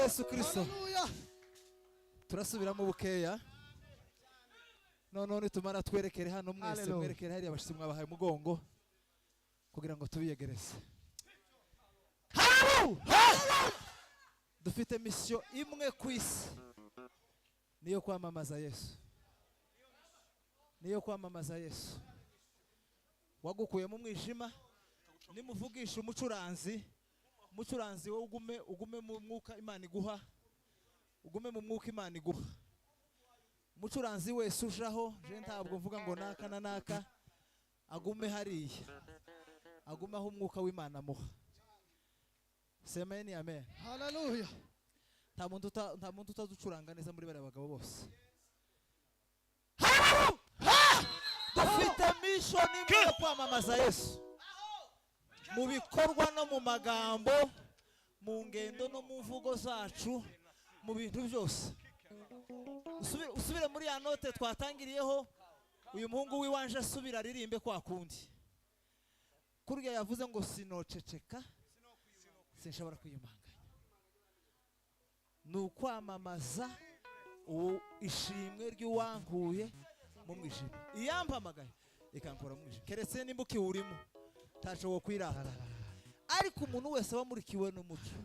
Yesu Kristo. Turasubiramo bukeya. None tumara twerekere hano mwese mwerekere hari abashitsi mwabahaye umugongo kugira ngo tubiyegereze. Dufite mission imwe ku isi. Niyo kwamamaza Yesu. Niyo kwamamaza Yesu. Wagukuye mu mwijima nimuvugisha umucuranzi wowe ugume mu mwuka Imana iguha. Ugume mu mwuka Imana iguha. Umucuranzi wese ujaho je ntabwo mvuga ngo naka na naka agume hariya. Agume aho umwuka w'Imana muha. Semeni amen. Hallelujah. Nta muntu utaducuranga neza muri bari abagabo bose. Dufite mission imwe yo kwamamaza Yesu. Mu bikorwa no mu magambo, mu ngendo no mu mvugo zacu, mu bintu byose. Usubire muri ya note twatangiriyeho, uyu muhungu wiwanje asubira aririmbe kwa kundi. Kurya yavuze ngo sinoceceka, sinshobora kwiyumanganya. Nukwamamaza ishimwe ry'uwankuye mu mwijima. Iyampamagaye ikankora mu mwijima. Keretse nimbuki urimo tacho wo kwirata. Ariko umuntu wese wamurikiwe n'umuco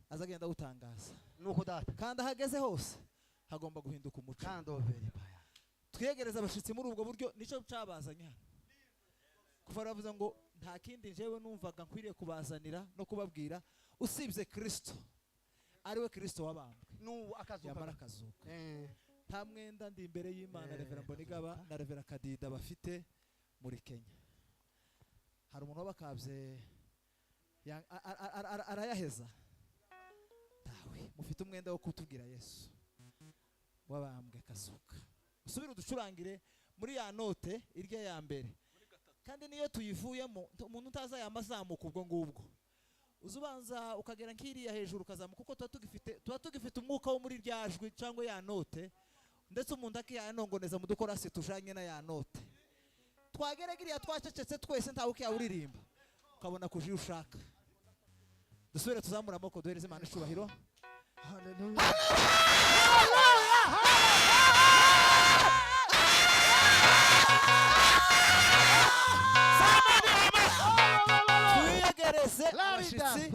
azagenda gutangaza. Nuko data kandi ahageze hose hagomba guhinduka umuco. Twiyegereza abashitsi muri ubwo buryo nico cyabazanye hano. Kuva ravuze ngo nta kindi njewe numvaga nkwiriye kubazanira no kubabwira usibye Kristo. Ariwe Kristo wabambwe. Yamara akazuka. Nta mwenda ndi imbere y'Imana Reverend Bonigaba na Reverend Kadida bafite muri Kenya. Hari umuntu wabakabye arayaheza. Tawe mufite umwenda wo kutubwira Yesu wabambwe kazuka. Usubire uducurangire muri ya note irya ya mbere. Kandi niyo tuyivuyemo umuntu utaza yamazamuka ubwo ngubwo. Uzubanza ukagera nkiriya hejuru kazamuka kuko tuba tugifite umwuka wo muri ryajwi cyangwa ya note. Ndetse umuntu akiyanongoneza mu dukorasi tujanye na ya note. Twageregiriya twacecetse twese ntawe ukiyawuririmba. Ukabona kuje ushaka. Dusubire tuzamura amoko duhereze Imana icubahiro. Hallelujah. Twiyegereze abashitsi.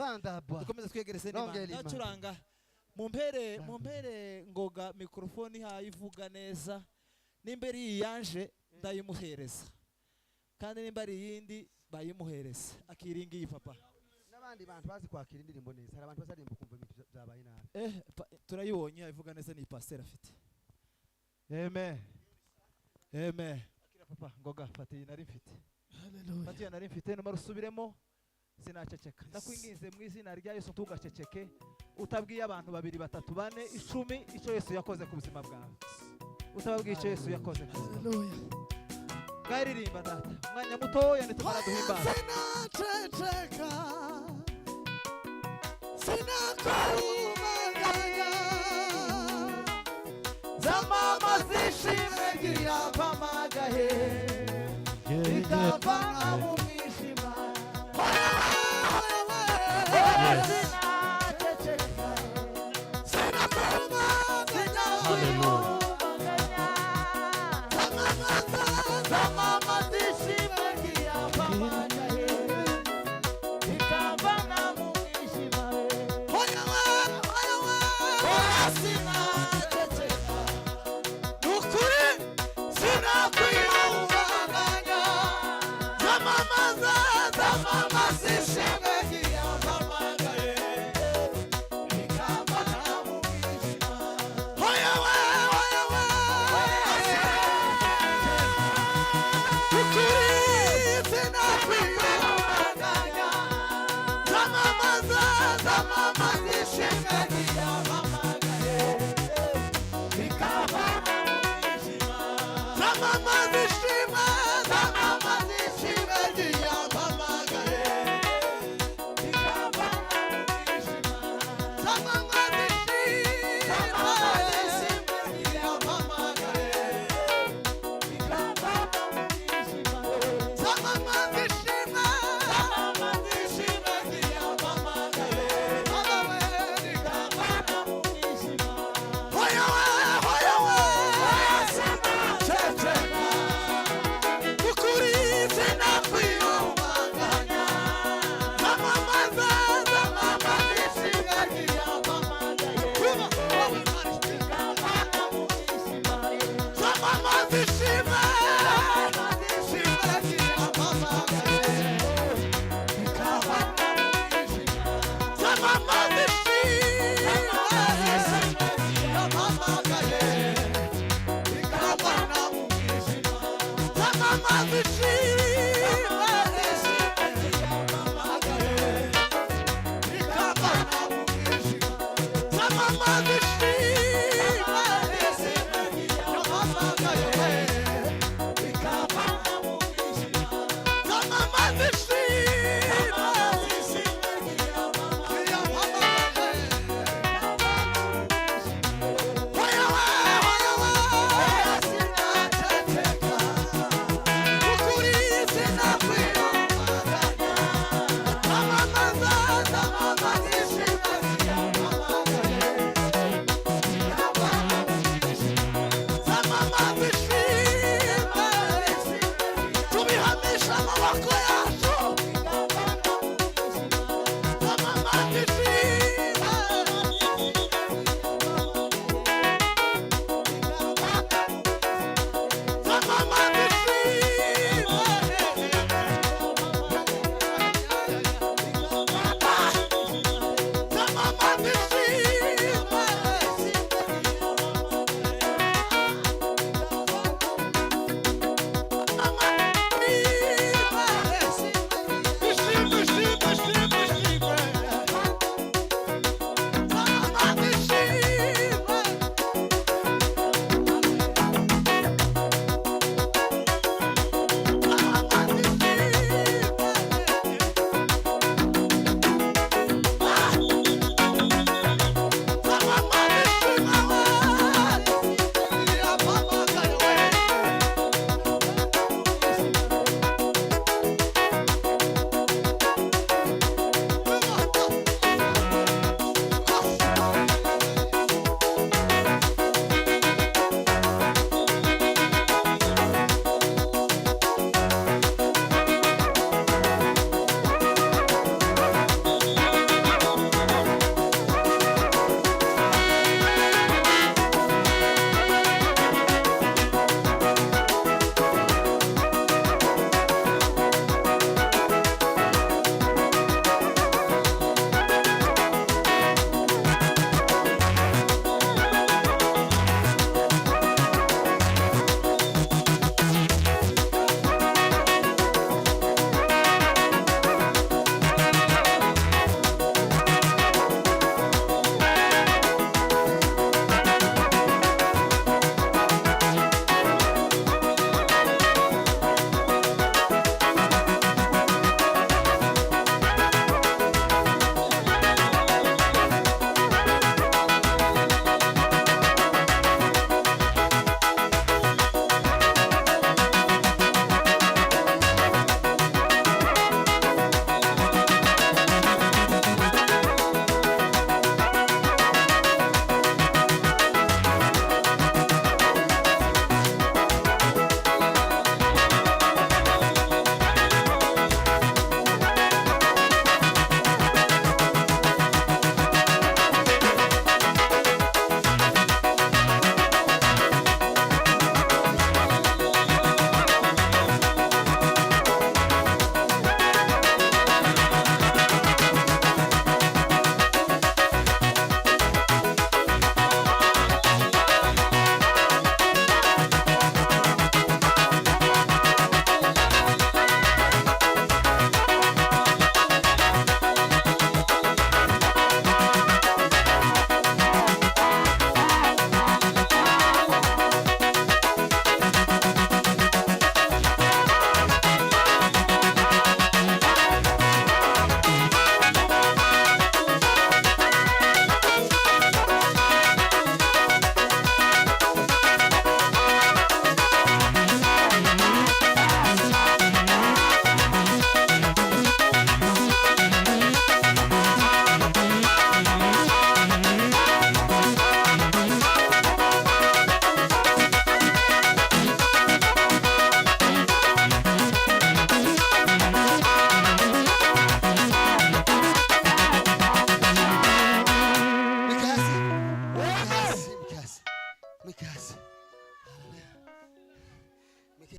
Dukomeze twiyegereze n'Imana. Nacuranga mumpere ngoga mikrofoni hayivuga neza. Nimbere yiyanje ndayimuhereza. Kandi nimbari yindi bayimuhereza. Akiringi papa. Nabandi bantu bazi kwakira indirimbo neza. Hari abantu bazarimba kumva ibintu byabaye nabi. Turayibonye ayivuga neza ni pastor afite. Amen. Amen. Akira papa ngoga fati nari mfite. Hallelujah. Fati nari mfite no marusubiremo sinaceceka. Ndakwinginze mu izina rya Yesu tugaceceke. Utabwiye abantu 2 3 4 10 icyo Yesu yakoze ku buzima bwawe. Utababwiye icyo Yesu yakoze. Hallelujah. Ngaririmba data. Mwanya mutoya nitumara duhimbaza. Sinaceceka. Sinakumaganya. Zamama zishimwe giyapamagahe. Ikavana mu mwijima. Sinaceceka. Sinakumaganya. Hallelujah. Zamama zishimwe giyapamagahe. Ikavana mu mwijima. Sinaceceka. Nukuri sinakwiyumanganya. Zamama zishimwe giyapamagaye. Ikavana mu mwijima. Hoya we. Nukuri sinakwiyumanganya. Zamama zishimwe giyapamagaye. Ikavana mu mwijima. Zamama zishimwe giyapamagaye. Azi